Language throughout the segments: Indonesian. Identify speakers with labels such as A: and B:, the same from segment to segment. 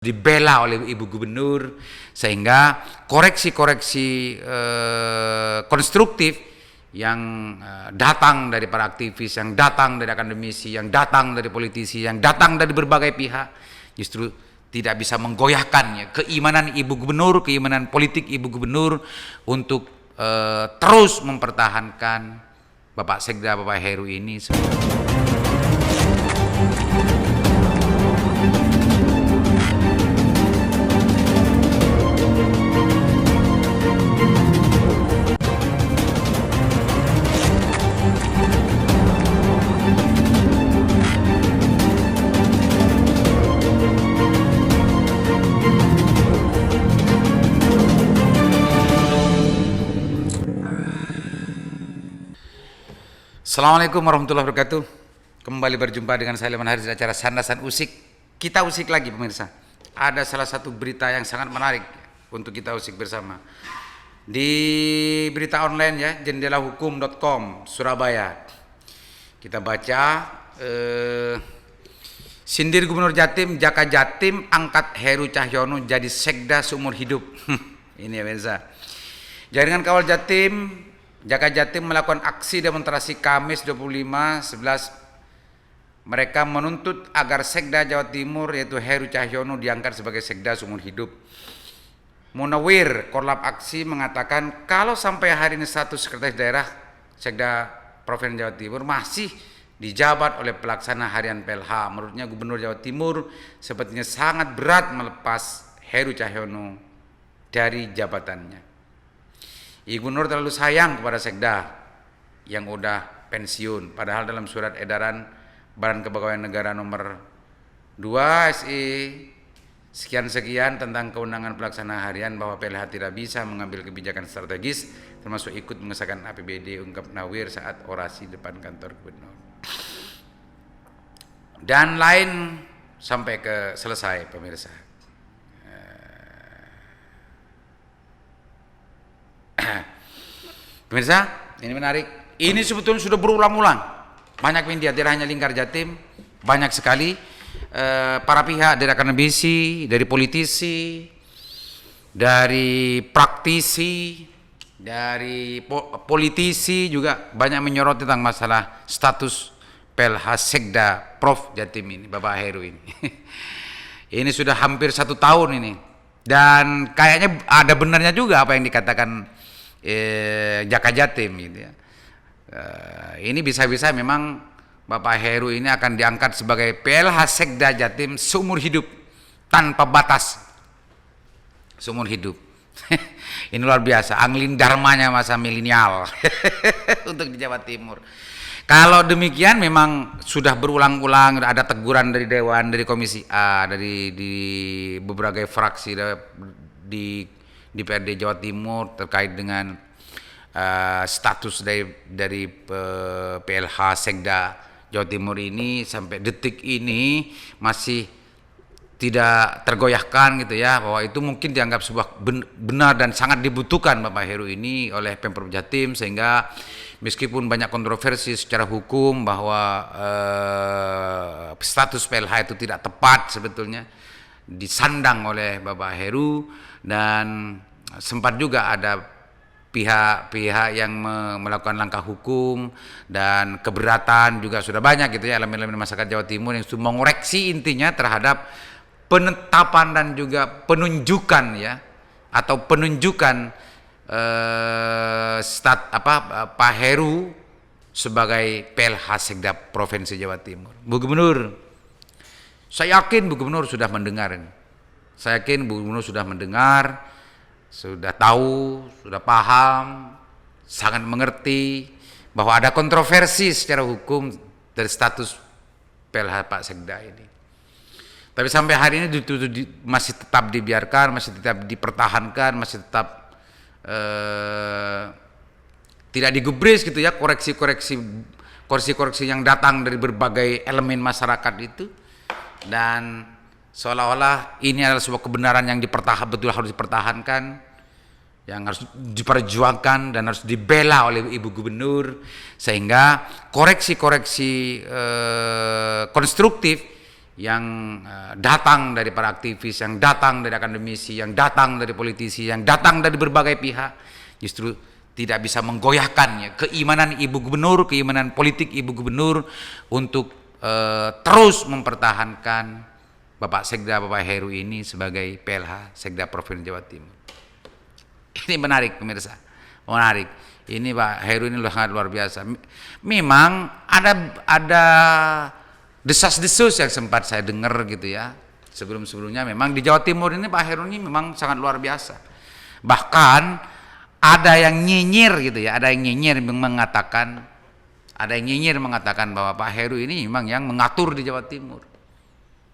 A: dibela oleh Ibu Gubernur, sehingga koreksi-koreksi konstruktif yang datang dari para aktivis, yang datang dari akademisi, yang datang dari politisi, yang datang dari berbagai pihak, justru tidak bisa menggoyahkannya keimanan Ibu Gubernur, keimanan politik Ibu Gubernur untuk terus mempertahankan Bapak Sekda, Bapak Heru ini. Assalamualaikum warahmatullahi wabarakatuh. Kembali berjumpa dengan saya Leman Haris di acara Sandasan Usik. Kita usik lagi pemirsa. Ada salah satu berita yang sangat menarik untuk kita usik bersama. Di berita online ya, jendelahukum.com Surabaya. Kita baca sindir Gubernur Jatim, Jaka Jatim angkat Heru Cahyono jadi sekda seumur hidup. Ini ya pemirsa. Jaringan Kawal Jatim, Jaka Jatim melakukan aksi demonstrasi Kamis 25/11. Mereka menuntut agar Sekda Jawa Timur yaitu Heru Cahyono diangkat sebagai sekda seumur hidup. Munawir, Korlap Aksi, mengatakan kalau sampai hari ini status sekretaris daerah Sekda Provinsi Jawa Timur masih dijabat oleh pelaksana harian PLH. Menurutnya Gubernur Jawa Timur sepertinya sangat berat melepas Heru Cahyono dari jabatannya. Gubernur terlalu sayang kepada sekda yang udah pensiun, padahal dalam surat edaran Badan Kepegawaian Negara nomor 2 SI sekian-sekian tentang kewenangan pelaksana harian bahwa PLH tidak bisa mengambil kebijakan strategis termasuk ikut mengesahkan APBD, ungkap Nawir saat orasi depan kantor gubernur. Dan lain sampai ke selesai pemirsa. Pemirsa, ini menarik. Ini sebetulnya sudah berulang-ulang. Banyak media, tidak hanya Lingkar Jatim, banyak sekali para pihak dari akademisi, dari politisi, dari praktisi, dari politisi juga banyak menyoroti tentang masalah status PLH Sekda Prof Jatim ini, Bapak Heru ini. Ini sudah hampir 1 tahun ini. Dan kayaknya ada benarnya juga apa yang dikatakan Jaka Jatim gitu ya. Ini bisa-bisa memang Bapak Heru ini akan diangkat sebagai PLH Sekda Jatim seumur hidup tanpa batas, seumur hidup. Ini luar biasa, angling dharmanya masa milenial untuk di Jawa Timur. Kalau demikian memang sudah berulang-ulang ada teguran dari Dewan, dari Komisi A, dari di beberapa fraksi di DPRD Jawa Timur terkait dengan status dari PLH Sekda Jawa Timur ini sampai detik ini masih tidak tergoyahkan gitu ya, bahwa itu mungkin dianggap sebuah benar dan sangat dibutuhkan Bapak Heru ini oleh Pemprov Jatim, sehingga meskipun banyak kontroversi secara hukum bahwa status PLH itu tidak tepat sebetulnya disandang oleh Bapak Heru, dan sempat juga ada pihak-pihak yang melakukan langkah hukum dan keberatan juga sudah banyak gitu ya, elemen-elemen masyarakat Jawa Timur yang sudah mengoreksi intinya terhadap penetapan dan juga penunjukan ya, atau penunjukan Pak Heru sebagai PLH Sekda Provinsi Jawa Timur. Bu Gubernur, saya yakin Bu Gubernur sudah mendengar ini. Saya yakin Bu Gubernur sudah mendengar, sudah tahu, sudah paham, sangat mengerti bahwa ada kontroversi secara hukum dari status PLH Pak Sekda ini. Tapi sampai hari ini masih tetap dibiarkan, masih tetap dipertahankan, masih tetap tidak digubris gitu ya, koreksi-koreksi yang datang dari berbagai elemen masyarakat itu, dan seolah-olah ini adalah sebuah kebenaran yang betul harus dipertahankan, yang harus diperjuangkan dan harus dibela oleh Ibu Gubernur, sehingga koreksi-koreksi konstruktif datang dari para aktivis, yang datang dari akademisi, yang datang dari politisi, yang datang dari berbagai pihak, justru tidak bisa menggoyahkan keimanan Ibu Gubernur, keimanan politik Ibu Gubernur untuk terus mempertahankan Bapak Sekda, Bapak Heru ini sebagai PLH Sekda Provinsi Jawa Timur. Ini menarik pemirsa, menarik. Ini Pak Heru ini sangat luar biasa. Memang ada desas-desus yang sempat saya dengar gitu ya. Sebelum-sebelumnya memang di Jawa Timur ini Pak Heru ini memang sangat luar biasa. Bahkan ada yang nyinyir gitu ya, ada yang nyinyir mengatakan bahwa Pak Heru ini memang yang mengatur di Jawa Timur.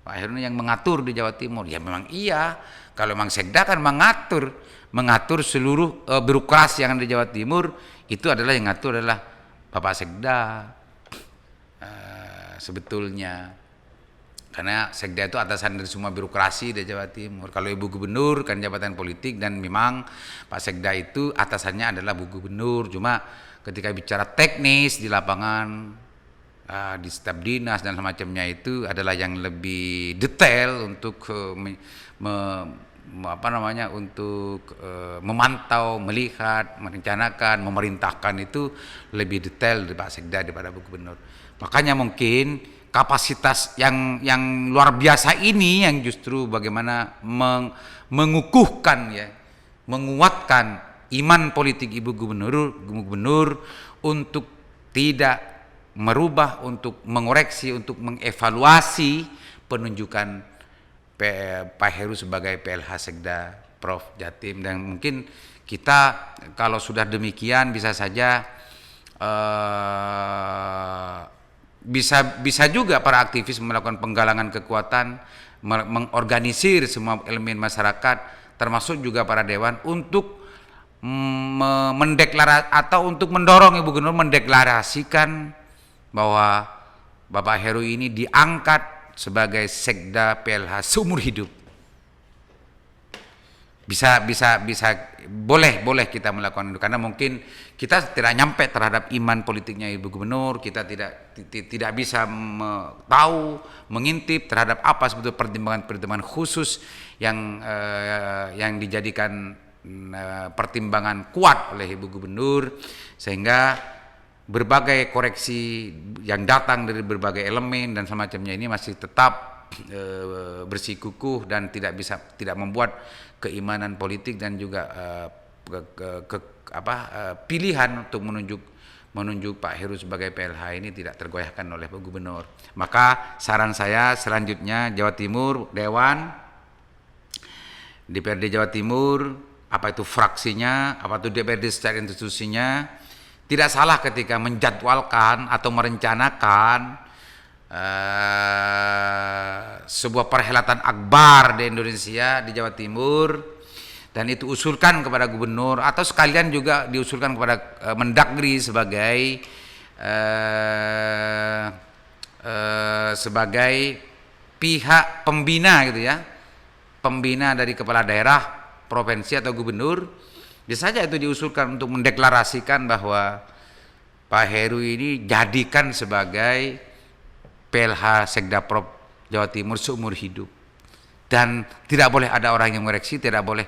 A: Pak Heru ini yang mengatur di Jawa Timur. Ya memang iya, kalau memang Sekda kan mengatur seluruh birokrasi yang ada di Jawa Timur, itu adalah yang ngatur adalah Bapak Sekda. Sebetulnya karena Sekda itu atasan dari semua birokrasi di Jawa Timur. Kalau Ibu Gubernur kan jabatan politik, dan memang Pak Sekda itu atasannya adalah Bu Gubernur. Cuma ketika bicara teknis di lapangan, di setiap dinas dan semacamnya, itu adalah yang lebih detail untuk memantau, melihat, merencanakan, memerintahkan, itu lebih detail dari Pak Sekda daripada Bu Gubernur. Makanya mungkin kapasitas yang luar biasa ini yang justru bagaimana mengukuhkan ya, menguatkan iman politik Ibu Gubernur untuk tidak merubah, untuk mengoreksi, untuk mengevaluasi penunjukan Pak Heru sebagai PLH Sekda Prof Jatim. Dan mungkin kita kalau sudah demikian bisa saja bisa juga para aktivis melakukan penggalangan kekuatan, mengorganisir semua elemen masyarakat, termasuk juga para dewan, untuk untuk mendorong Ibu Gubernur mendeklarasikan bahwa Bapak Heru ini diangkat sebagai Sekda PLH seumur hidup. Bisa boleh kita melakukan itu, karena mungkin kita tidak nyampe terhadap iman politiknya Ibu Gubernur, kita tidak bisa tahu, mengintip terhadap apa sebetulnya pertimbangan khusus yang dijadikan pertimbangan kuat oleh Ibu Gubernur, sehingga berbagai koreksi yang datang dari berbagai elemen dan semacamnya ini masih tetap bersikukuh dan tidak membuat keimanan politik dan juga pilihan untuk menunjuk Pak Heru sebagai PLH ini tidak tergoyahkan oleh Pak Gubernur. Maka saran saya selanjutnya, Jawa Timur, Dewan, DPRD Jawa Timur, apa itu fraksinya, apa itu DPRD secara institusinya, tidak salah ketika menjadwalkan atau merencanakan sebuah perhelatan akbar di Indonesia, di Jawa Timur, dan itu usulkan kepada gubernur, atau sekalian juga diusulkan kepada Mendagri sebagai pihak pembina gitu ya, pembina dari kepala daerah, provinsi atau gubernur. Bisa saja itu diusulkan untuk mendeklarasikan bahwa Pak Heru ini jadikan sebagai PLH Sekda Prov Jawa Timur seumur hidup, dan tidak boleh ada orang yang mengoreksi, tidak boleh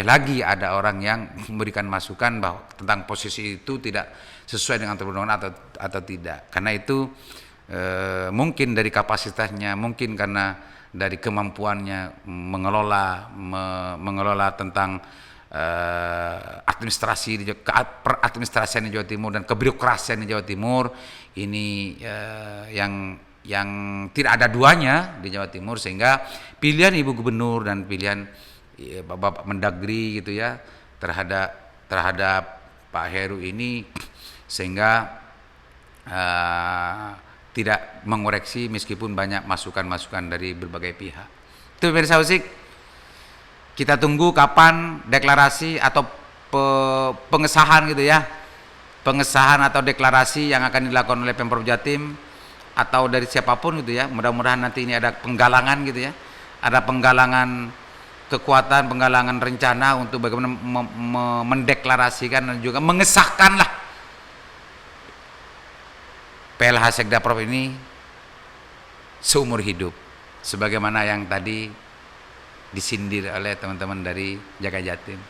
A: lagi ada orang yang memberikan masukan bahwa tentang posisi itu tidak sesuai dengan perundangan atau tidak. Karena itu mungkin dari kapasitasnya, mungkin karena dari kemampuannya mengelola tentang administrasian di Jawa Timur dan kebirokrasian di Jawa Timur ini yang tidak ada duanya di Jawa Timur, sehingga pilihan Ibu Gubernur dan pilihan Bapak Mendagri gitu ya terhadap Pak Heru ini, sehingga tidak mengoreksi meskipun banyak masukan-masukan dari berbagai pihak. Itu pemirsa Usik, kita tunggu kapan deklarasi atau pengesahan gitu ya, pengesahan atau deklarasi yang akan dilakukan oleh Pemprov Jatim atau dari siapapun gitu ya. Mudah-mudahan nanti ini ada penggalangan gitu ya, ada penggalangan kekuatan, penggalangan rencana untuk bagaimana mendeklarasikan dan juga mengesahkanlah PLH Sekda Prov ini seumur hidup, sebagaimana yang tadi disindir oleh teman-teman dari Jaga Jatim.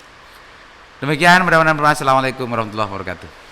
A: Demikian, mudah-mudahan bermanfaat. Assalamualaikum warahmatullahi wabarakatuh.